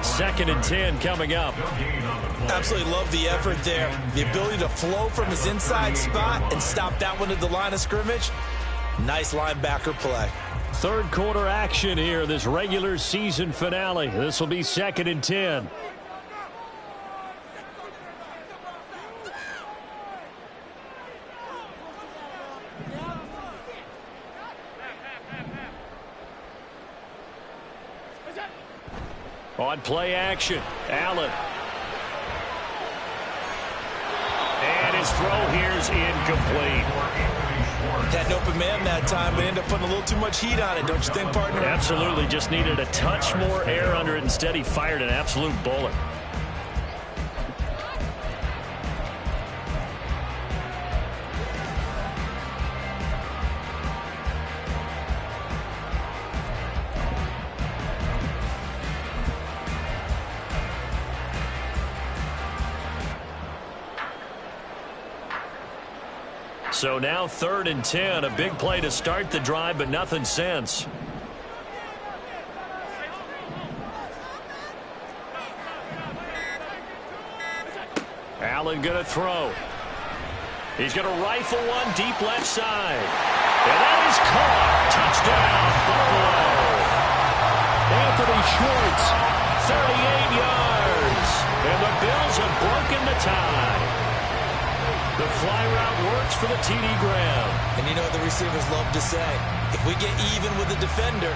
2nd and 10 coming up. Absolutely love the effort there. The ability to flow from his inside spot and stop that one at the line of scrimmage. Nice linebacker play. Third quarter action here, this regular season finale. This will be 2nd and 10. On play action, Allen. And his throw here is incomplete. Had an open man that time, but ended up putting a little too much heat on it, don't you think, partner? Absolutely, just needed a touch more air under it. Instead, he fired an absolute bullet. So now 3rd and 10, a big play to start the drive, but nothing since. Allen going to throw. He's going to rifle one deep left side. And that is caught. Touchdown, Buffalo. Anthony Schwartz, 38 yards. And the Bills have broken the tie. The fly route works for the TD Graham. And you know what the receivers love to say? If we get even with the defender,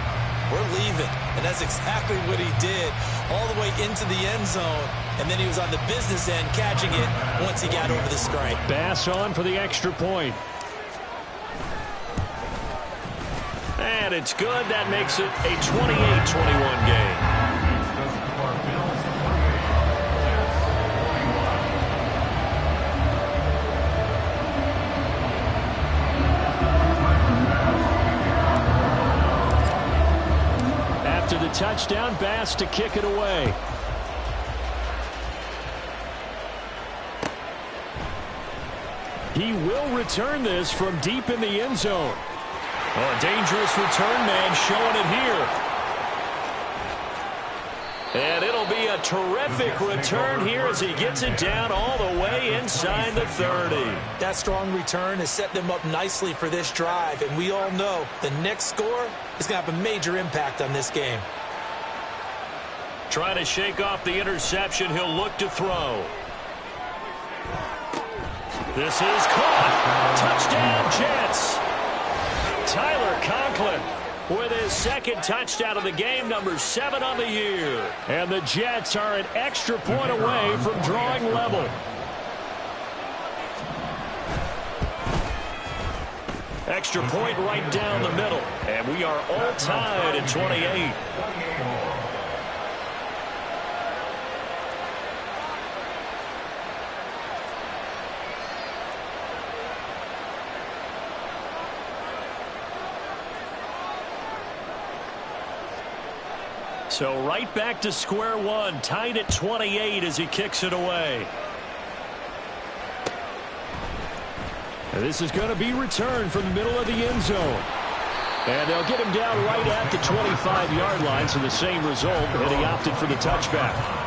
we're leaving. And that's exactly what he did. All the way into the end zone. And then he was on the business end catching it once he got over the stripe. Bass on for the extra point. And it's good. That makes it a 28-21 game. After the touchdown, Bass to kick it away. He will return this from deep in the end zone. Oh, a dangerous return man showing it here. And it'll be a terrific return here as he gets it down all the way inside the 30. That strong return has set them up nicely for this drive, and we all know the next score is going to have a major impact on this game. Trying to shake off the interception, he'll look to throw. This is caught. Touchdown, Jets. Tyler Conklin with his 2nd touchdown of the game, number 7 on the year. And the Jets are an extra point away from drawing level. Extra point right down the middle. And we are all tied at 28. So right back to square one, tied at 28 as he kicks it away. And this is going to be returned from the middle of the end zone. And they'll get him down right at the 25-yard line, so the same result, and he opted for the touchback.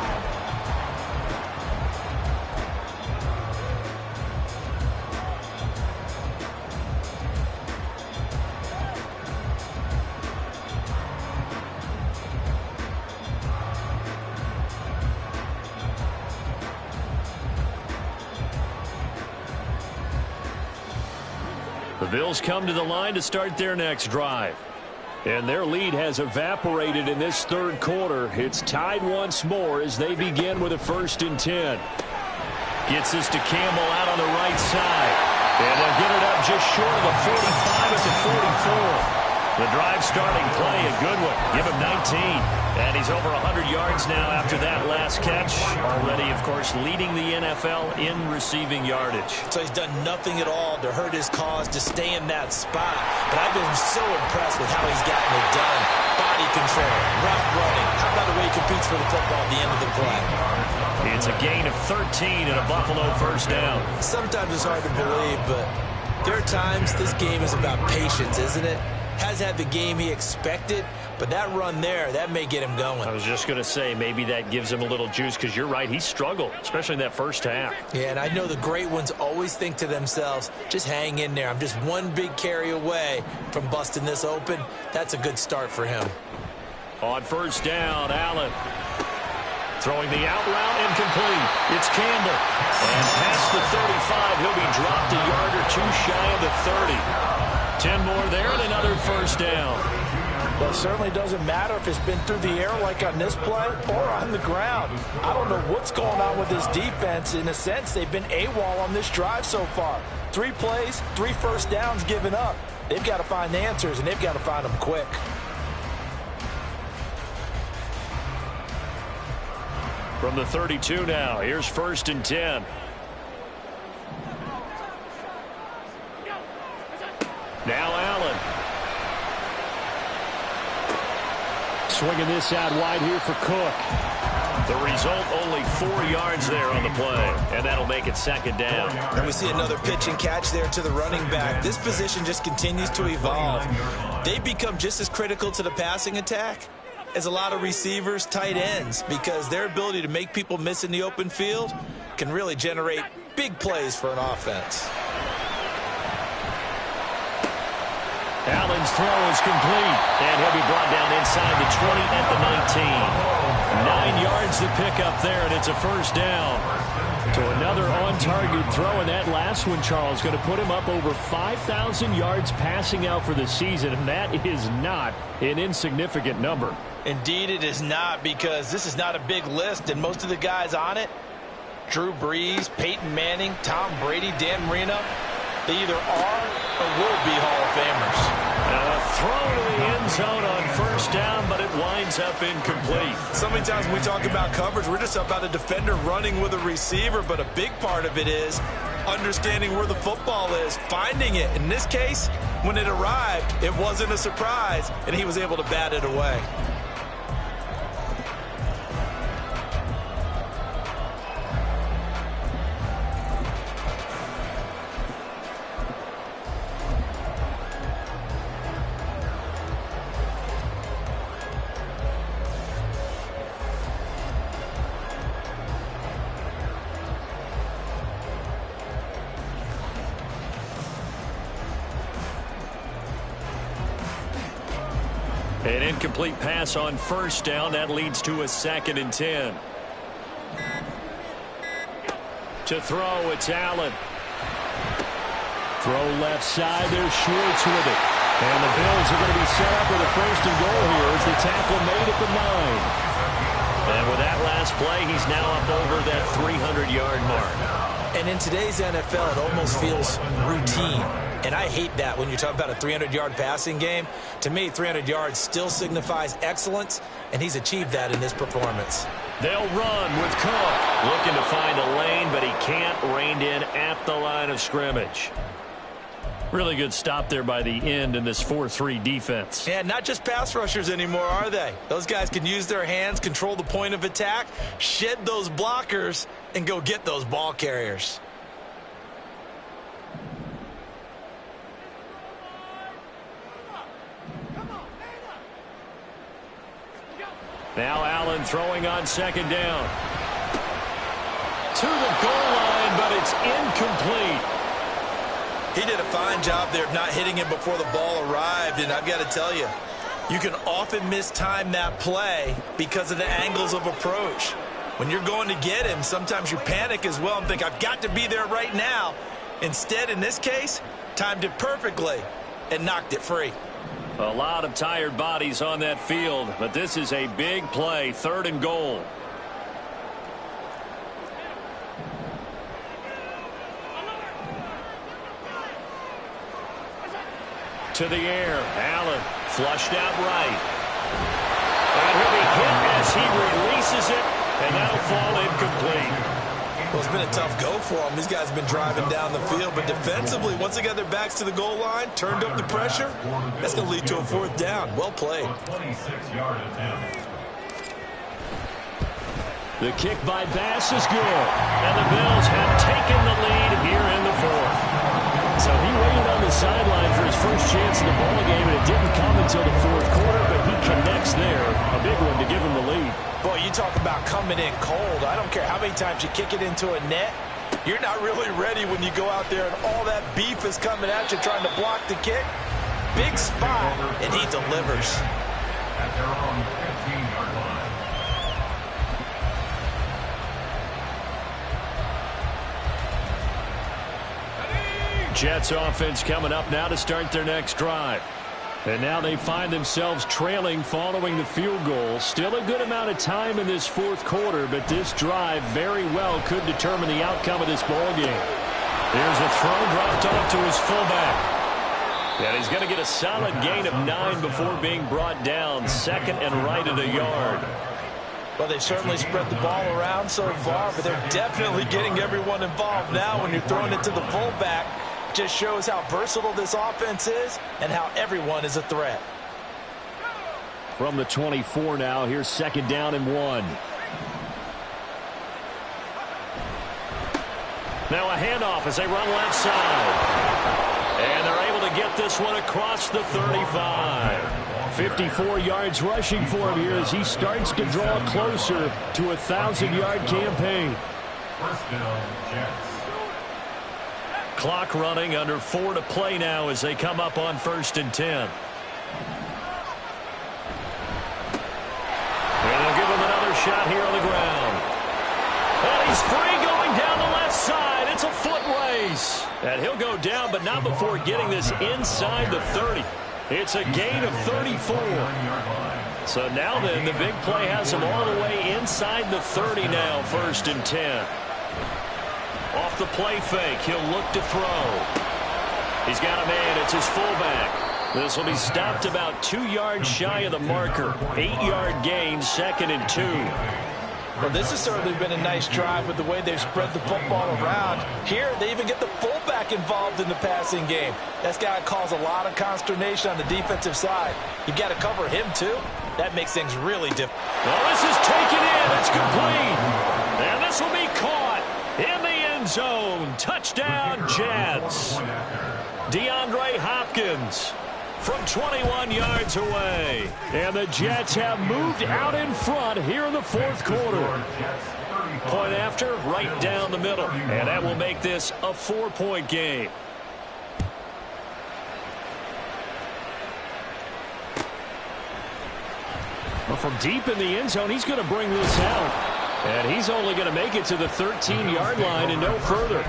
The Bills come to the line to start their next drive. And their lead has evaporated in this third quarter. It's tied once more as they begin with a 1st and 10. Gets this to Campbell out on the right side. And they'll get it up just short of the 45 at the 44. The drive starting play, a good one. Give him 19. And he's over 100 yards now after that last catch. Already, of course, leading the NFL in receiving yardage. So he's done nothing at all to hurt his cause, to stay in that spot. But I've been so impressed with how he's gotten it done. Body control, rough running. How about the way he competes for the football at the end of the play? It's a gain of 13 and a Buffalo 1st down. Sometimes it's hard to believe, but there are times this game is about patience, isn't it? Has had the game he expected, but that run there, that may get him going. I was just going to say, maybe that gives him a little juice, because you're right, he struggled, especially in that first half. Yeah, and I know the great ones always think to themselves, just hang in there. I'm just one big carry away from busting this open. That's a good start for him. On 1st down, Allen. Throwing the out route, incomplete. It's Campbell. And past the 35, he'll be dropped a yard or two shy of the 30. 10 more there and another 1st down. Well, it certainly doesn't matter if it's been through the air like on this play or on the ground. I don't know what's going on with this defense. In a sense, they've been AWOL on this drive so far. 3 plays, 3 1st downs given up. They've got to find the answers, and they've got to find them quick. From the 32 now, here's 1st and 10. Now Allen. Swinging this out wide here for Cook. The result, only 4 yards there on the play, and that'll make it 2nd down. And we see another pitch and catch there to the running back. This position just continues to evolve. They become just as critical to the passing attack as a lot of receivers, tight ends, because their ability to make people miss in the open field can really generate big plays for an offense. Allen's throw is complete, and he'll be brought down inside the 20 at the 19. 9 yards to pick up there, and it's a 1st down. To another on-target throw, and that last one, Charles, going to put him up over 5,000 yards passing out for the season, and that is not an insignificant number. Indeed it is not, because this is not a big list, and most of the guys on it, Drew Brees, Peyton Manning, Tom Brady, Dan Marino, they either are or will be Hall of Famers. Now a throw to the end zone on 1st down, but it winds up incomplete. So many times when we talk about coverage, we're just about a defender running with a receiver, but a big part of it is understanding where the football is, finding it. In this case, when it arrived, it wasn't a surprise, and he was able to bat it away. An incomplete pass on 1st down. That leads to a 2nd and 10. To throw, it's Allen. Throw left side. There's Schwartz with it. And the Bills are going to be set up with a 1st and goal here as the tackle made at the 9. And with that last play, he's now up over that 300-yard mark. And in today's NFL, it almost feels routine. And I hate that when you talk about a 300-yard passing game. To me, 300 yards still signifies excellence, and he's achieved that in this performance. They'll run with Cook. Looking to find a lane, but he can't. Reined in at the line of scrimmage. Really good stop there by the end in this 4-3 defense. Yeah, not just pass rushers anymore, are they? Those guys can use their hands, control the point of attack, shed those blockers, and go get those ball carriers. Now Allen throwing on second down. To the goal line, but it's incomplete. He did a fine job there of not hitting him before the ball arrived, and I've got to tell you, you can often mistime that play because of the angles of approach. When you're going to get him, sometimes you panic as well and think, I've got to be there right now. Instead, in this case, timed it perfectly and knocked it free. A lot of tired bodies on that field, but this is a big play, 3rd and goal. To the air, Allen flushed out right. And he'll be hit as he releases it, and that'll fall incomplete. Well, it's been a tough go for them. These guys have been driving down the field, but defensively, once they got their backs to the goal line, turned up the pressure, that's going to lead to a 4th down. Well played. 26-yard attempt. The kick by Bass is good, and the Bills have taken the lead here in the 4th. So he waited on the sideline for his first chance in the ballgame, and it didn't come until the 4th quarter, but he connects there. A big one to give him the lead. Boy, you talk about coming in cold. I don't care how many times you kick it into a net. You're not really ready when you go out there and all that beef is coming at you trying to block the kick. Big spot, and he delivers. At their own 15-yard line. Jets offense coming up now to start their next drive. And now they find themselves trailing following the field goal. Still a good amount of time in this 4th quarter, but this drive very well could determine the outcome of this ball game. There's a throw dropped off to his fullback. And he's going to get a solid gain of 9 before being brought down. 2nd and right at a yard. Well, they certainly spread the ball around so far, but they're definitely getting everyone involved now when you're throwing it to the fullback. Just shows how versatile this offense is and how everyone is a threat. From the 24 now, here's 2nd down and 1. Now a handoff as they run left side. And they're able to get this one across the 35. 54 yards rushing for him here as he starts to draw closer to a 1,000-yard campaign. First down, Jets. Clock running, under 4 to play now as they come up on 1st and 10. And they'll give him another shot here on the ground. And he's free going down the left side. It's a foot race. And he'll go down, but not before getting this inside the 30. It's a gain of 34. So now then, the big play has him all the way inside the 30 now, 1st and 10. Off the play fake, he'll look to throw. He's got a man, it's his fullback. This will be stopped about 2 yards shy of the marker. 8-yard gain, 2nd and 2. Well, this has certainly been a nice drive with the way they've spread the football around. Here, they even get the fullback involved in the passing game. That's got to cause a lot of consternation on the defensive side. You've got to cover him, too. That makes things really difficult. Well, this is taken in. It's complete. And this will be caught in the end zone. Touchdown, Jets. DeAndre Hopkins from 21 yards away. And the Jets have moved out in front here in the 4th quarter. Point after, right down the middle. And that will make this a 4-point game. Well, from deep in the end zone, he's going to bring this out. And he's only going to make it to the 13-yard line and no further.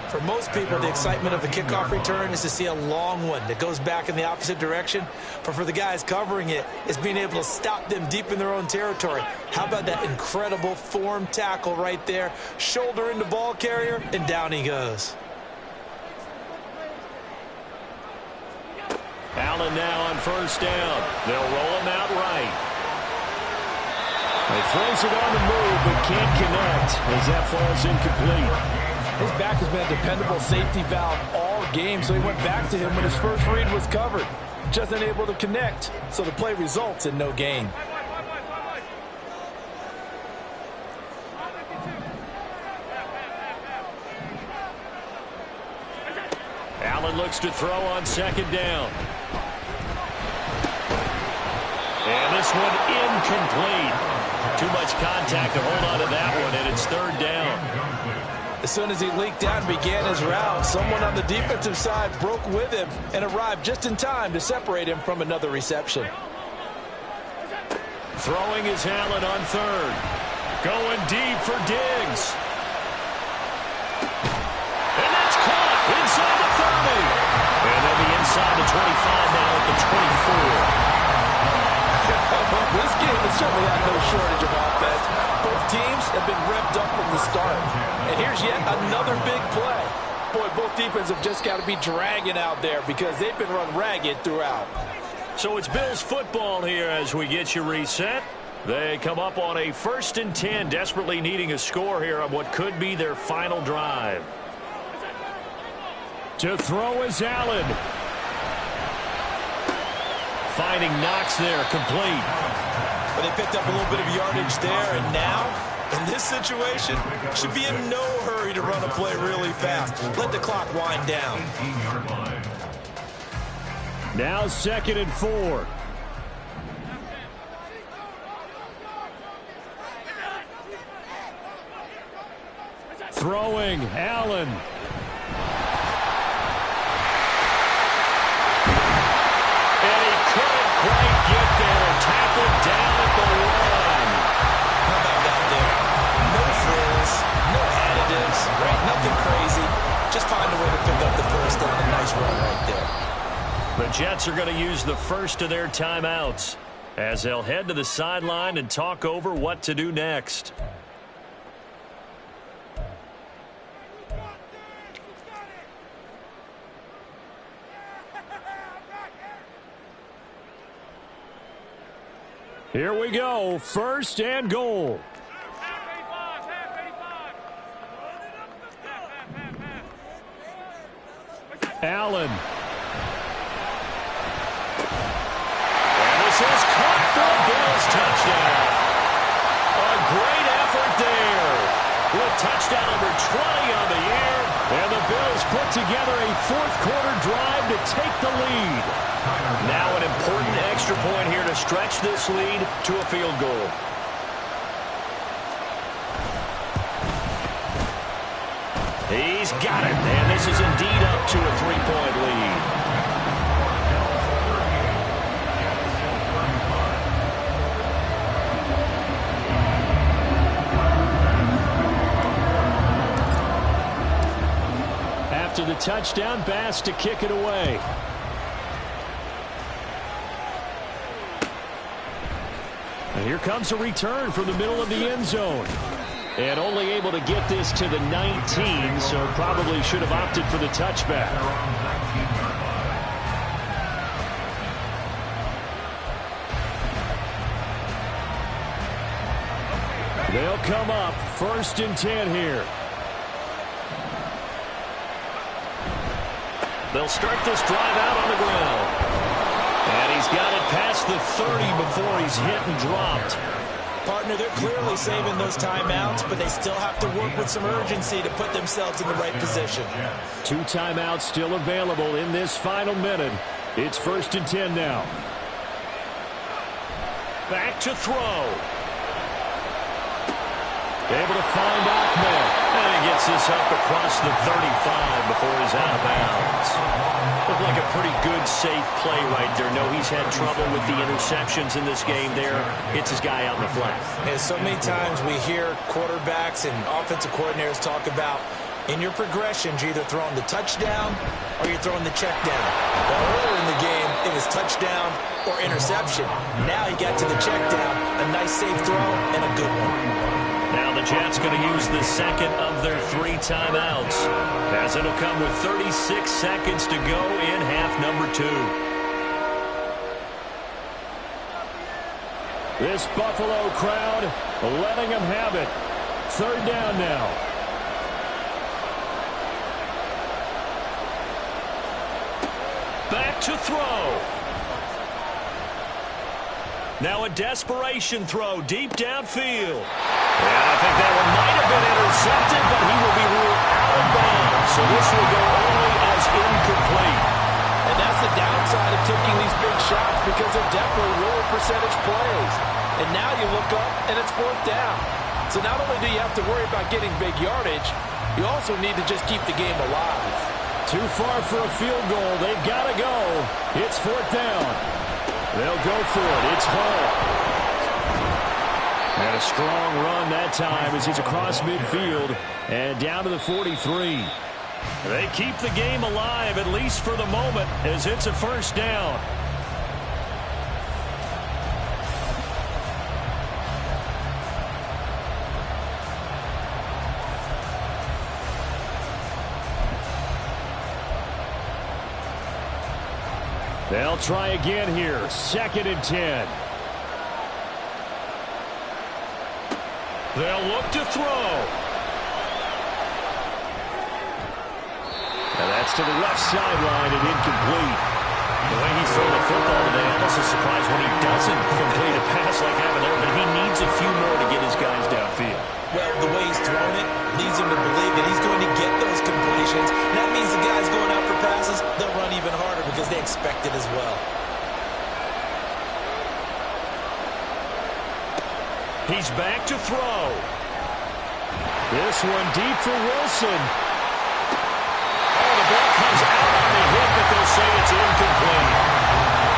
For most people, the excitement of the kickoff return is to see a long one that goes back in the opposite direction. But for the guys covering it, it's being able to stop them deep in their own territory. How about that incredible form tackle right there? Shoulder into ball carrier, and down he goes. Allen now on 1st down. They'll roll him out right. He throws it on the move, but can't connect as that falls incomplete. His back has been a dependable safety valve all game, so he went back to him when his first read was covered. Just unable to connect, so the play results in no gain. Allen looks to throw on 2nd down. And this this one incomplete. Too much contact to hold on to that one, and it's third down. As soon as he leaked out and began his route, someone on the defensive side broke with him and arrived just in time to separate him from another reception. Throwing is Allen on third. Going deep for Diggs. And that's caught inside the 30. And they'll be inside the 25 now at the 24. This game has certainly had no shortage of offense. Both teams have been revved up from the start. And here's yet another big play. Boy, both defenses have just got to be dragging out there because they've been run ragged throughout. So it's Bills football here as we get you reset. They come up on a 1st and 10, desperately needing a score here on what could be their final drive. To throw is Allen. Finding Knox there, complete. But they picked up a little bit of yardage there, and now, in this situation, should be in no hurry to run a play really fast. Let the clock wind down. Now 2nd and 4. Throwing, Allen. And he couldn't quite get there. Tackled down at the line. How about that there? No frills, no additives, right? Nothing crazy. Just find a way to pick up the first down. A nice run right there. The Jets are going to use the first of their timeouts as they'll head to the sideline and talk over what to do next. Here we go, 1st and goal. Allen. And this is caught for a Bills touchdown. A great effort there. With touchdown number 20 on the year. And the Bills put together a 4th quarter drive to take the lead. Now an important extra point here to stretch this lead to a field goal. He's got it, and this is indeed up to a 3-point lead. After the touchdown, Bass to kick it away. And here comes a return from the middle of the end zone. And only able to get this to the 19, so probably should have opted for the touchback. They'll come up 1st and 10 here. They'll start this drive out on the ground. And he's got it past the 30 before he's hit and dropped. Partner, they're clearly saving those timeouts, but they still have to work with some urgency to put themselves in the right position. 2 timeouts still available in this final minute. It's 1st and 10 now. Back to throw. Able to find Ahmed. And he gets this up across the 35 before he's out of bounds. Looked like a pretty good, safe play right there. No, he's had trouble with the interceptions in this game there. Hits his guy out in the flat. And so many times we hear quarterbacks and offensive coordinators talk about in your progressions, you're either throwing the touchdown or you're throwing the check down. But earlier in the game, it was touchdown or interception. Now he got to the check down. A nice, safe throw and a good one. Now the Jets going to use the 2nd of their 3 timeouts, as it'll come with 36 seconds to go in half number 2. This Buffalo crowd letting them have it. 3rd down now. Back to throw. Now a desperation throw deep downfield. And I think that one might have been intercepted, but he will be ruled out of bounds. So this will go only as incomplete. And that's the downside of taking these big shots because they're definitely roller percentage plays. And now you look up, and it's 4th down. So not only do you have to worry about getting big yardage, you also need to just keep the game alive. Too far for a field goal. They've got to go. It's 4th down. They'll go for it. It's Hall. And a strong run that time as he's across midfield and down to the 43. They keep the game alive, at least for the moment, as it's a 1st down. They'll try again here. 2nd and 10. They'll look to throw. Now that's to the left sideline and incomplete. The way he's throwing the football today, almost a surprise when he doesn't complete a pass like that there, but he needs a few more to get his guys downfield. Well, the way he's throwing it leads him to believe that he's going to get those completions. And that means the guys going out for passes, they'll run even harder because they expect it as well. He's back to throw. This one deep for Wilson. Oh, the ball comes out on the hit, but they'll say it's incomplete.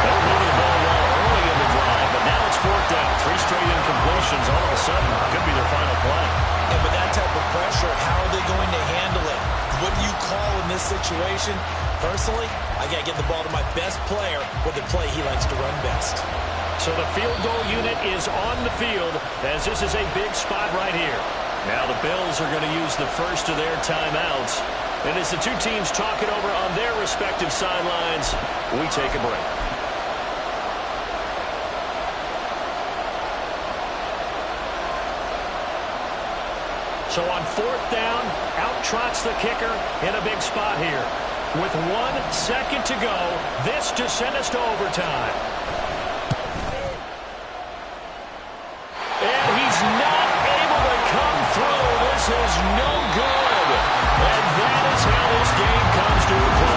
They were moving the ball well early in the drive, but now it's 4th down. 3 straight incompletions all of a sudden could be their final play. And with that type of pressure, how are they going to handle it? What do you call in this situation? Personally, I got to get the ball to my best player with the play he likes to run best. So the field goal unit is on the field as this is a big spot right here. Now the Bills are going to use the first of their timeouts. And as the two teams talk it over on their respective sidelines, we take a break. So on 4th down, out trots the kicker in a big spot here. With 1 second to go, this to send us to overtime. And he's not able to come through. This is no